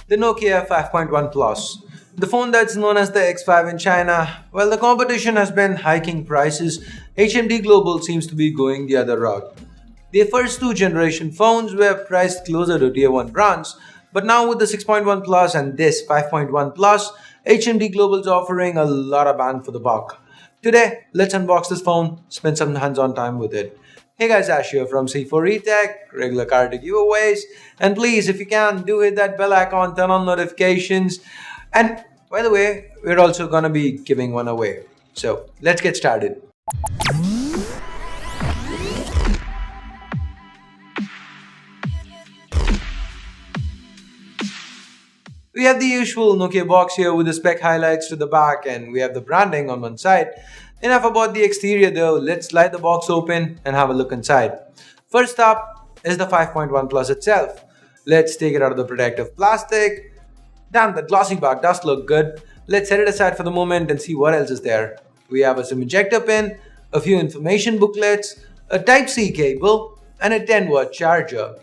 the Nokia 5.1 Plus. The phone that's known as the X5 in China. While the competition has been hiking prices, HMD Global seems to be going the other route. Their first two generation phones were priced closer to tier 1 brands, but now with the 6.1 Plus and this 5.1 Plus, HMD Global is offering a lot of bang for the buck. Today, let's unbox this phone, spend some hands-on time with it. Hey guys, Ash here from C4ETech, regular car to giveaways, and please, if you can, do hit that bell icon, turn on notifications, and by the way, we're also gonna be giving one away. So let's get started. We have the usual Nokia box here with the spec highlights to the back, and we have the branding on one side. Enough about the exterior though, let's slide the box open and have a look inside. First up is the 5.1 Plus itself. Let's take it out of the protective plastic. Damn, the glossy back does look good. Let's set it aside for the moment and see what else is there. We have a SIM ejector pin, a few information booklets, a Type-C cable, and a 10-watt charger.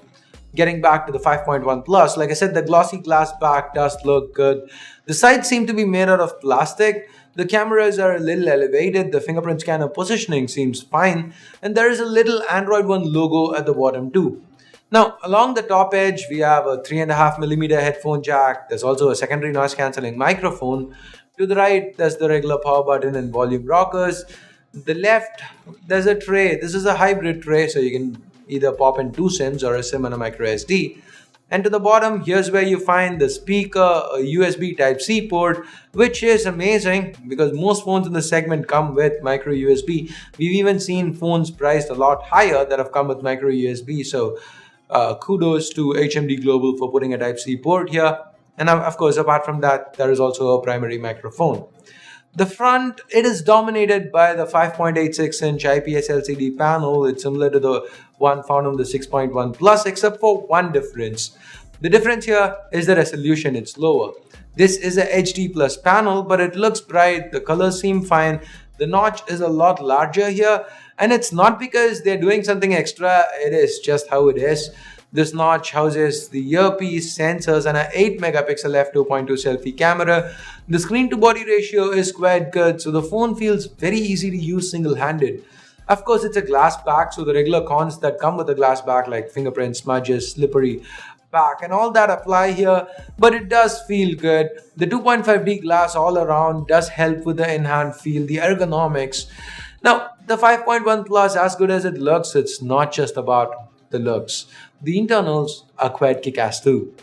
Getting back to the 5.1 Plus, like I said, the glossy glass back does look good. The sides seem to be made out of plastic. The cameras are a little elevated. The fingerprint scanner positioning seems fine. And there is a little Android One logo at the bottom too. Now, along the top edge, we have a 3.5mm headphone jack. There's also a secondary noise cancelling microphone. To the right, there's the regular power button and volume rockers. The left, there's a tray. This is a hybrid tray, so you can either pop in two SIMs or a SIM and a micro SD. And to the bottom, here's where you find the speaker, a USB Type-C port, which is amazing because most phones in the segment come with micro USB. We've even seen phones priced a lot higher that have come with micro USB. So kudos to HMD Global for putting a Type-C port here. And of course, apart from that, there is also a primary microphone. The front, it is dominated by the 5.86-inch IPS LCD panel. It's similar to the one found on the 6.1 Plus, except for one difference. The difference here is the resolution, it's lower. This is a HD Plus panel, but it looks bright, the colors seem fine. The notch is a lot larger here, and it's not because they're doing something extra, it is just how it is. This notch houses the earpiece, sensors, and an 8-megapixel f2.2 selfie camera. The screen to body ratio is quite good, so the phone feels very easy to use single-handed. Of course, it's a glass back, so the regular cons that come with a glass back like fingerprint smudges, slippery back, and all that apply here, but it does feel good. The 2.5D glass all around does help with the in-hand feel, the ergonomics. Now, the 5.1 Plus, as good as it looks, it's not just about the looks. The internals are quite kick-ass too.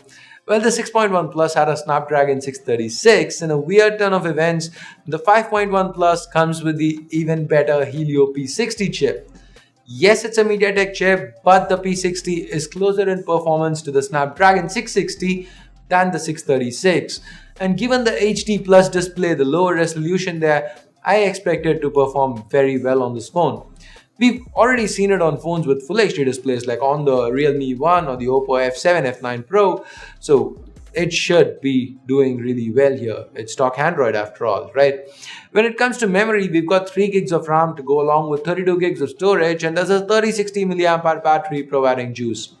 Well, the 6.1 Plus had a Snapdragon 636. In a weird turn of events, the 5.1 Plus comes with the even better Helio P60 chip. Yes, it's a MediaTek chip, but the P60 is closer in performance to the Snapdragon 660 than the 636. And given the HD Plus display, the lower resolution there, I expect it to perform very well on this phone. We've already seen it on phones with Full HD displays like on the Realme 1 or the Oppo F7, F9 Pro. So it should be doing really well here. It's stock Android after all, right? When it comes to memory, we've got 3 gigs of RAM to go along with 32 gigs of storage, and there's a 3060 mAh battery providing juice.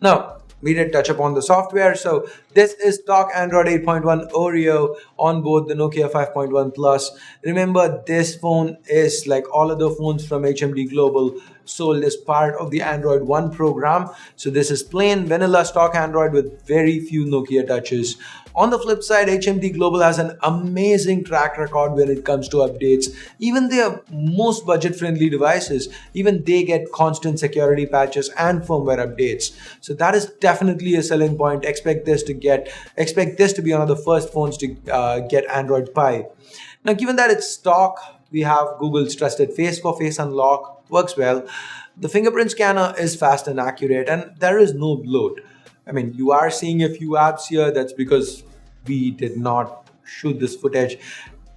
Now, we did touch upon the software, so this is stock Android 8.1 Oreo on board the Nokia 5.1 Plus. Remember, this phone is like all other phones from HMD Global, sold as part of the Android One program. So this is plain vanilla stock Android with very few Nokia touches. On the flip side, HMD Global has an amazing track record when it comes to updates. Even their most budget-friendly devices, even they get constant security patches and firmware updates. So that is definitely a selling point. Expect this to be one of the first phones to get Android Pie. Now, given that it's stock, we have Google's trusted face-for-face unlock, works well. The fingerprint scanner is fast and accurate, and there is no bloat. I mean, you are seeing a few apps here. That's because we did not shoot this footage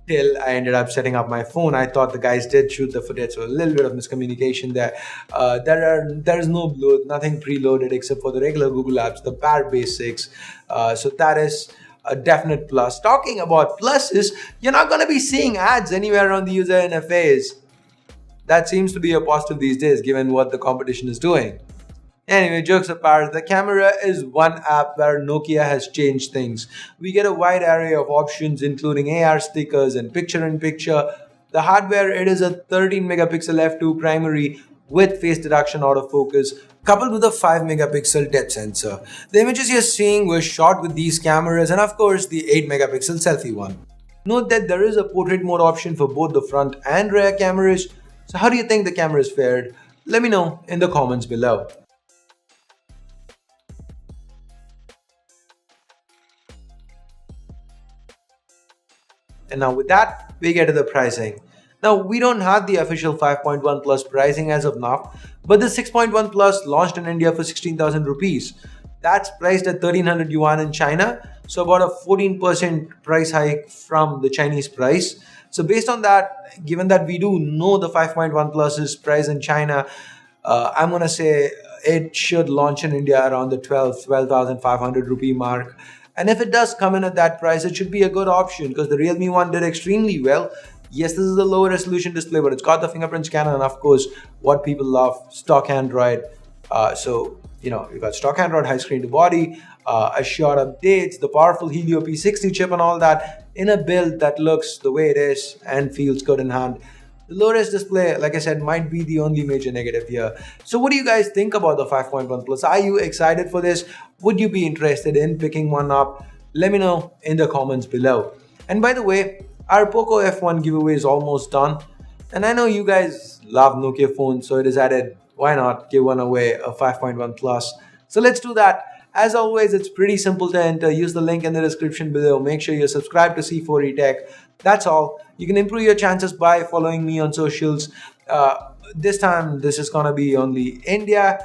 till I ended up setting up my phone. I thought the guys did shoot the footage, so a little bit of miscommunication there. There is no bloat, nothing preloaded except for the regular Google apps, the bare basics. So that is a definite plus. Talking about pluses, you're not going to be seeing ads anywhere on the user interface. That seems to be a positive these days, given what the competition is doing. Anyway, jokes apart, the camera is one app where Nokia has changed things. We get a wide array of options, including AR stickers and picture in picture. The hardware, it is a 13 megapixel f2 primary with face detection autofocus, coupled with a 5 megapixel depth sensor. The images you're seeing were shot with these cameras, and of course, the 8 megapixel selfie one. Note that there is a portrait mode option for both the front and rear cameras. So, how do you think the cameras fared? Let me know in the comments below. And now with that, we get to the pricing. Now we don't have the official 5.1 Plus pricing as of now, but the 6.1 Plus launched in India for 16,000 rupees. That's priced at 1300 yuan in China, so about a 14% price hike from the Chinese price. So based on that, given that we do know the 5.1 Plus's price in China, I'm gonna say it should launch in India around the 12,500 rupee mark. And if it does come in at that price, it should be a good option because the Realme one did extremely well. Yes, this is a lower resolution display, but it's got the fingerprint scanner and of course what people love, stock Android. You've got stock Android, high screen to body, assured updates, the powerful Helio P60 chip and all that in a build that looks the way it is and feels good in hand. The low-res display, like I said, might be the only major negative here. So what do you guys think about the 5.1 Plus? Are you excited for this? Would you be interested in picking one up? Let me know in the comments below. And by the way, our Poco F1 giveaway is almost done. And I know you guys love Nokia phones, so I decided, why not give one away, a 5.1 Plus. So let's do that. As always, it's pretty simple to enter. Use the link in the description below. Make sure you're subscribed to C4ETech. That's all. You can improve your chances by following me on socials. This time, this is gonna be only India.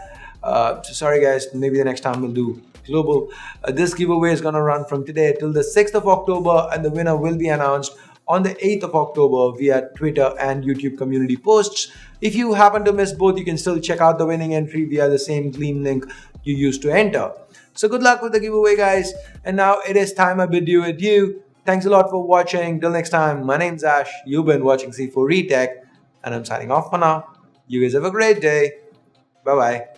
So sorry guys, maybe the next time we'll do global. This giveaway is gonna run from today till the 6th of October, and the winner will be announced on the 8th of October via Twitter and YouTube community posts. If you happen to miss both, you can still check out the winning entry via the same Gleam link you used to enter. So good luck with the giveaway, guys. And now it is time I bid you adieu. Thanks a lot for watching. Till next time, my name's Ash. You've been watching C4ETech, and I'm signing off for now. You guys have a great day. Bye bye.